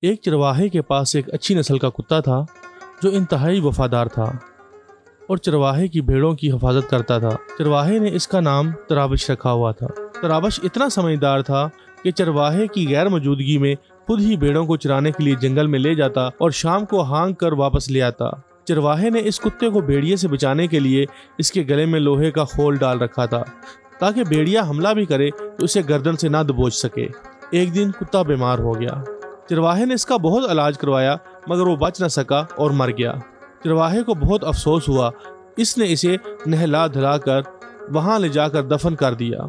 ایک چرواہے کے پاس ایک اچھی نسل کا کتا تھا جو انتہائی وفادار تھا اور چرواہے کی بھیڑوں کی حفاظت کرتا تھا۔ چرواہے نے اس کا نام ترابش رکھا ہوا تھا۔ ترابش اتنا سمجھدار تھا کہ چرواہے کی غیر موجودگی میں خود ہی بھیڑوں کو چرانے کے لیے جنگل میں لے جاتا اور شام کو ہانک کر واپس لے آتا۔ چرواہے نے اس کتے کو بھیڑیے سے بچانے کے لیے اس کے گلے میں لوہے کا خول ڈال رکھا تھا تاکہ بھیڑیا حملہ بھی کرے تو اسے گردن سے نہ دبوچ سکے۔ ایک دن کتا بیمار ہو گیا۔ چرواہے نے اس کا بہت علاج کروایا مگر وہ بچ نہ سکا اور مر گیا۔ چرواہے کو بہت افسوس ہوا۔ اس نے اسے نہلا دھلا کر وہاں لے جا کر دفن کر دیا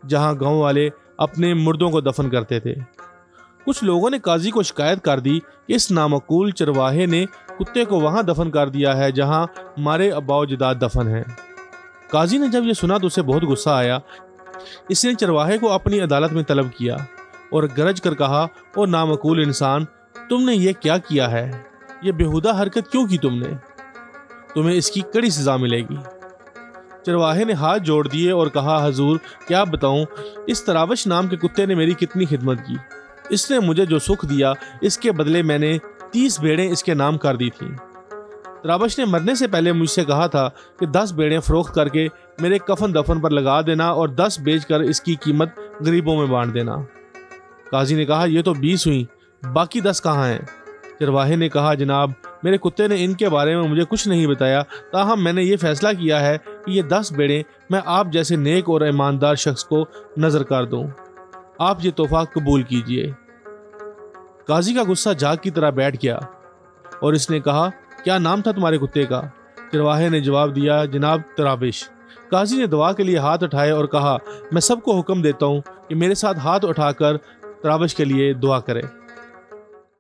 جہاں گاؤں والے اپنے مردوں کو دفن کرتے تھے۔ کچھ لوگوں نے قاضی کو شکایت کر دی کہ اس نامعقول چرواہے نے کتے کو وہاں دفن کر دیا ہے جہاں ہمارے آباء و اجداد دفن ہیں۔ قاضی نے جب یہ سنا تو اسے بہت غصہ آیا۔ اس نے چرواہے کو اپنی عدالت میں طلب کیا اور گرج کر کہا، او نامعقول انسان، تم نے یہ کیا کیا ہے؟ یہ بیہودہ حرکت کیوں کی تم نے؟ تمہیں اس کی کڑی سزا ملے گی۔ چرواہے نے ہاتھ جوڑ دیے اور کہا، حضور کیا بتاؤں، اس ترابش نام کے کتے نے میری کتنی خدمت کی۔ اس نے مجھے جو سکھ دیا اس کے بدلے میں نے 30 بھیڑیں اس کے نام کر دی تھیں۔ ترابش نے مرنے سے پہلے مجھ سے کہا تھا کہ 10 بھیڑیں فروخت کر کے میرے کفن دفن پر لگا دینا اور 10 بیچ کر اس کی قیمت غریبوں میں بانٹ دینا۔ قاضی نے کہا، یہ تو 20 ہوئیں، باقی 10 کہاں ہیں؟ چرواہے نے کہا، جناب میرے کتے نے ان کے بارے میں مجھے کچھ نہیں بتایا، تاہم میں نے یہ فیصلہ کیا ہے کہ یہ 10 بھیڑیں میں آپ جیسے نیک اور ایماندار شخص کو نظر کر دوں۔ آپ یہ تحفہ قبول کیجئے۔ قاضی کا غصہ جاگ کی طرح بیٹھ گیا اور اس نے کہا، کیا نام تھا تمہارے کتے کا؟ چرواہے نے جواب دیا، جناب ترابش۔ قاضی نے دعا کے لیے ہاتھ اٹھائے اور کہا، میں سب کو حکم دیتا ہوں کہ میرے ساتھ ہاتھ اٹھا کر ترابش کے لیے دعا کرے۔